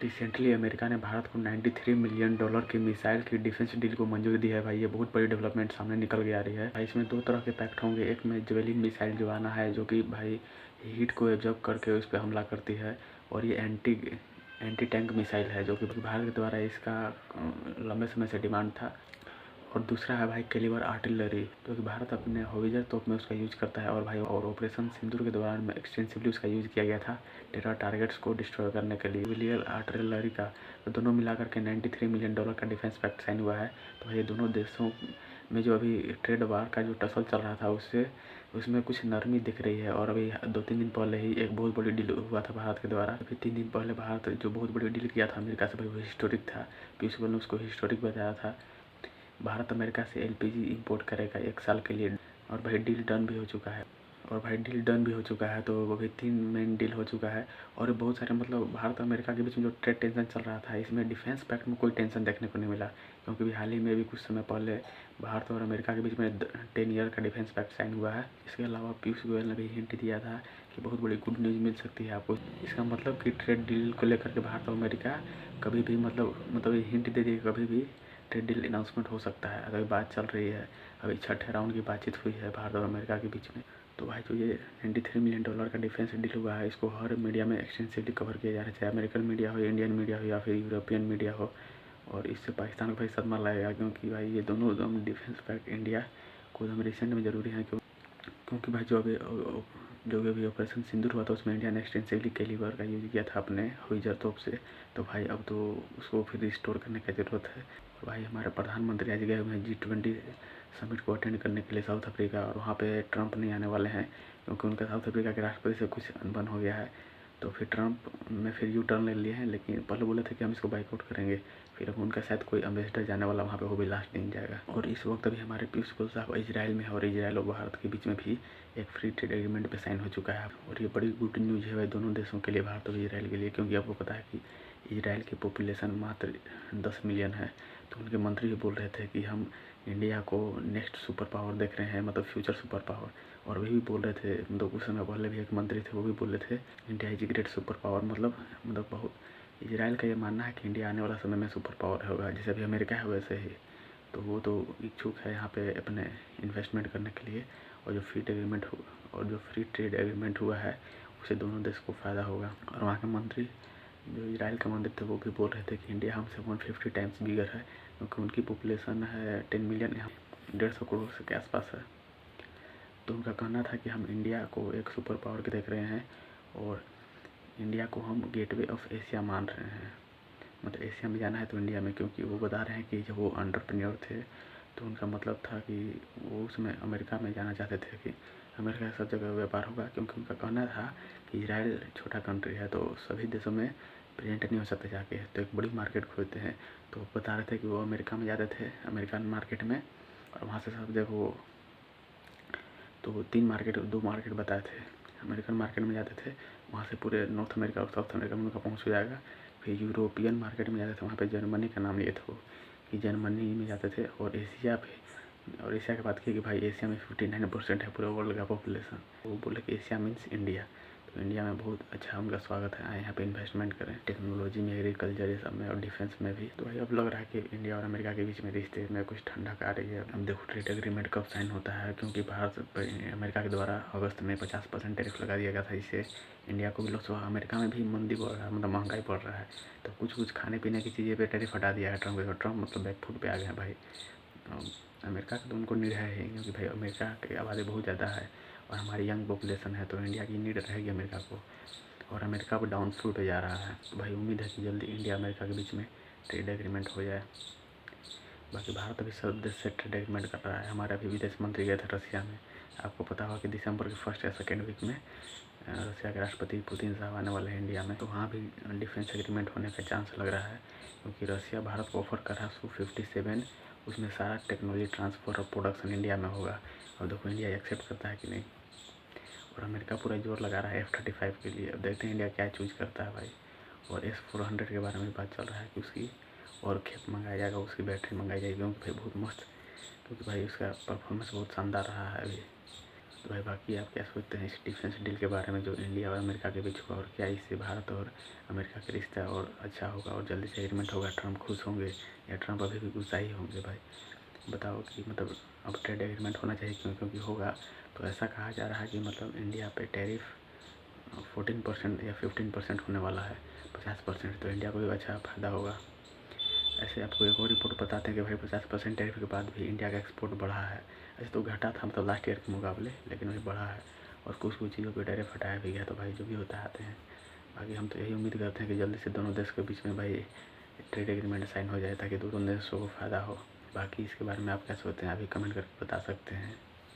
Recently America ने भारत को $93 million की मिसाइल की डिफेंस डील को मंजूरी दी है भाई। ये बहुत बड़ी डेवलपमेंट सामने निकल के आ रही है भाई। इसमें दो तरह के पैक्ट होंगे। एक में जेवेलिन मिसाइल जो आना है, जो कि भाई हीट को एब्जॉर्ब करके उस पर हमला करती है, और ये एंटी टैंक मिसाइल है, जो कि भारत के द्वारा इसका लंबे समय से डिमांड था। और दूसरा है भाई कैलिबर आर्टिलरी, जो कि भारत अपने होविजर तोप में उसका यूज करता है। और भाई ऑपरेशन सिंदूर के दौरान में एक्सटेंसिवली उसका यूज किया गया था टेरर टारगेट्स को डिस्ट्रॉय करने के लिए। कैलिबर आर्टिलरी का तो दोनों मिलाकर के $93 मिलियन का डिफेंस पैक्ट साइन हुआ है। तो भाई दोनों देशों में जो अभी ट्रेड वार का जो टसल चल रहा था, उसमें कुछ नरमी दिख रही है। और अभी 2-3 दिन पहले ही एक बहुत बड़ी डील हुआ था भारत के द्वारा। अभी 3 दिन पहले भारत जो बहुत बड़ी डील किया था अमेरिका से भाई, वो हिस्टोरिक था। पीयूष गोयल ने उसको हिस्टोरिक बताया था। भारत अमेरिका से एलपीजी इंपोर्ट करेगा 1 साल के लिए। और भाई डील डन भी हो चुका है। तो वो भी 3 मेन डील हो चुका है। और बहुत सारे मतलब भारत अमेरिका के बीच में जो ट्रेड टेंशन चल रहा था, इसमें डिफेंस पैक्ट में कोई टेंशन देखने को नहीं मिला। क्योंकि भी हाल ही में भी कुछ समय पहले भारत और अमेरिका के बीच में 10 ईयर का डिफेंस पैक्ट साइन हुआ है। इसके अलावा पीयूष गोयल ने भी हिंट दिया था कि बहुत बड़ी गुड न्यूज़ मिल सकती है आपको। इसका मतलब कि ट्रेड डील को लेकर के भारत और अमेरिका कभी भी मतलब हिंट दे दी, कभी भी ट्रेड डील अनाउंसमेंट हो सकता है। अगर बात चल रही है, अभी 6ठे राउंड की बातचीत हुई है भारत और अमेरिका के बीच में। तो भाई जो ये $93 मिलियन का डिफेंस डील हुआ है, इसको हर मीडिया में एक्सटेंसिवली कवर किया जा रहा है, चाहे अमेरिकन मीडिया हो, इंडियन मीडिया हो या फिर यूरोपियन मीडिया हो। और इससे पाकिस्तान को भाई सदमा लगेगा, क्योंकि भाई ये दोनों एकदम डिफेंस पैक्ट इंडिया को एकदम रिसेंट में ज़रूरी है। क्योंकि भाई जो अभी ऑपरेशन सिंदूर हुआ था, उसमें इंडिया ने एक्सटेंसिवली कैलिबर का यूज़ किया था अपने होविजर तोप से। तो भाई अब तो उसको फिर रिस्टोर करने की ज़रूरत है। और भाई हमारे प्रधानमंत्री आज गए हुए हैं G20 समिट को अटेंड करने के लिए साउथ अफ्रीका, और वहाँ पे ट्रंप नहीं आने वाले हैं, क्योंकि उनका साउथ अफ्रीका के राष्ट्रपति से कुछ अनबन हो गया है। तो फिर ट्रंप ने फिर यू टर्न ले लिए हैं, लेकिन पहले बोले थे कि हम इसको बाइकआउट करेंगे। फिर अब उनका शायद कोई एम्बेसडर जाने वाला वहाँ पे, वो भी लास्ट दिन जाएगा। और इस वक्त अभी हमारे पीयूष गोयल साहब इजराइल में है, और इजराइल और भारत के बीच में भी एक फ्री ट्रेड एग्रीमेंट पे साइन हो चुका है। और ये बड़ी गुड न्यूज़ है भाई दोनों देशों के लिए, भारत और इजराइल के लिए। क्योंकि आपको पता है कि इजराइल की पॉपुलेशन मात्र 10 मिलियन है। तो उनके मंत्री भी बोल रहे थे कि हम इंडिया को नेक्स्ट सुपर पावर देख रहे हैं, मतलब फ्यूचर सुपर पावर। और वे भी बोल रहे थे, मतलब कुछ समय पहले भी एक मंत्री थे, वो भी बोल रहे थे India is great super power. मतलब बहुत इजराइल का ये मानना है कि इंडिया आने वाला समय में सुपर पावर होगा, जैसे अभी अमेरिका है वैसे ही। तो वो तो इच्छुक है यहाँ पे अपने इन्वेस्टमेंट करने के लिए। और जो फ्री ट्रेड एग्रीमेंट हुआ है, उससे दोनों देश को फ़ायदा होगा। और वहाँ के मंत्री, जो इजराइल के मंत्री थे, वो भी बोल रहे थे कि इंडिया हमसे 150 टाइम्स बिगर है, क्योंकि उनकी पॉपुलेशन है 10 मिलियन, यहाँ 150 करोड़ से के आसपास है। तो उनका कहना था कि हम इंडिया को एक सुपर पावर के देख रहे हैं, और इंडिया को हम गेटवे ऑफ एशिया मान रहे हैं। मतलब एशिया में जाना है तो इंडिया में, क्योंकि वो बता रहे हैं कि जब वो एंटरप्रेन्योर थे तो उनका मतलब था कि वो उसमें अमेरिका में जाना चाहते थे कि अमेरिका सब जगह व्यापार होगा। क्योंकि उनका कहना था कि इजराइल छोटा कंट्री है, तो सभी देशों में प्रेजेंट नहीं हो सकते जाके, तो एक बड़ी मार्केट खोलते हैं। तो बता रहे थे कि वो अमेरिका में जाते थे, अमेरिकन मार्केट में, और वहाँ से सब जगह तो 2 मार्केट बताए थे। अमेरिकन मार्केट में जाते थे, वहाँ से पूरे नॉर्थ अमेरिका और साउथ अमेरिका में उनका पहुँच हो जाएगा। फिर यूरोपियन मार्केट में जाते थे, वहाँ पे जर्मनी का नाम लिए थे वो, कि जर्मनी में जाते थे। और एशिया की बात की कि भाई एशिया में 59% है पूरे वर्ल्ड का पॉपुलेशन। वो बोले कि एशिया मीन्स इंडिया। तो इंडिया में बहुत अच्छा उनका स्वागत है, आए यहाँ पे इन्वेस्टमेंट करें, टेक्नोलॉजी में, एग्रीकल्चर ये सब में, और डिफेंस में भी। तो भाई अब लग रहा है कि इंडिया और अमेरिका के बीच में रिश्ते में कुछ ठंडक आ रही है। अब देखो ट्रेड एग्रीमेंट कब साइन होता है, क्योंकि भारत अमेरिका के द्वारा अगस्त में 50% टैरिफ लगा दिया गया था। इससे इंडिया को भी लॉस हुआ, अमेरिका में भी मंदी बढ़ रहा है, मतलब महंगाई बढ़ रहा है। तो कुछ खाने पीने की चीज़ें पे टैरिफ हटा दिया है ट्रम्प मतलब बैकफुट पे आ गया है भाई। अमेरिका का तो उनको नीड है ही, क्योंकि भाई अमेरिका की आबादी बहुत ज़्यादा है और हमारी यंग पॉपुलेशन है, तो इंडिया की नीड रहेगी अमेरिका को। और अमेरिका अब डाउनफॉल पे जा रहा है, तो भाई उम्मीद है कि जल्दी इंडिया अमेरिका के बीच में ट्रेड एग्रीमेंट हो जाए। बाकी भारत अभी सब देश से ट्रेड एग्रीमेंट कर रहा है। हमारे अभी विदेश मंत्री गए थे रसिया में। आपको पता होगा कि दिसंबर के 1 या 2 वीक में रसिया के राष्ट्रपति पुतिन साहब आने वाले हैं इंडिया में। तो वहाँ भी डिफेंस एग्रीमेंट होने का चांस लग रहा है, क्योंकि रसिया भारत को ऑफर कर रहा है Su-57, उसमें सारा टेक्नोलॉजी ट्रांसफ़र और प्रोडक्शन इंडिया में होगा। और देखो इंडिया एक्सेप्ट करता है कि नहीं। और अमेरिका पूरा जोर लगा रहा है F-35 के लिए। अब देखते हैं इंडिया क्या चूज करता है भाई। और S-400 के बारे में बात चल रहा है कि उसकी और खेप मंगाया जाएगा, उसकी बैटरी मंगाई जाएगी, क्योंकि भाई बहुत मस्त, क्योंकि भाई उसका परफॉर्मेंस बहुत शानदार रहा है अभी। तो भाई बाकी आप क्या सोचते हैं इस डिफेंस डील के बारे में जो इंडिया और अमेरिका के बीच हुआ, और क्या इससे भारत और अमेरिका का रिश्ता और अच्छा होगा और जल्दी से एग्रीमेंट होगा, ट्रम्प खुश होंगे या ट्रम्प अभी भी गुस्सा ही होंगे? भाई बताओ कि मतलब अब ट्रेड एग्रीमेंट होना चाहिए क्यों? क्योंकि होगा तो ऐसा कहा जा रहा है कि मतलब इंडिया पे टैरिफ 14% या 15% होने वाला है, 50%, तो इंडिया को भी अच्छा फ़ायदा होगा। ऐसे आपको एक और रिपोर्ट बताते हैं कि भाई 50% टैरिफ के बाद भी इंडिया का एक्सपोर्ट बढ़ा है। ऐसे तो घटा था मतलब लास्ट ईयर के मुकाबले, लेकिन वही बढ़ा है और कुछ कुछ चीज़ों पर टैरिफ हटाया भी गया। तो भाई जो भी होता है आते हैं, बाकी हम तो यही उम्मीद करते हैं कि जल्दी से दोनों देश के बीच में भाई ट्रेड एग्रीमेंट साइन हो जाए ताकि दोनों देशों को फ़ायदा हो। बाकी इसके बारे में आप क्या सोचते हैं अभी कमेंट करके बता सकते हैं।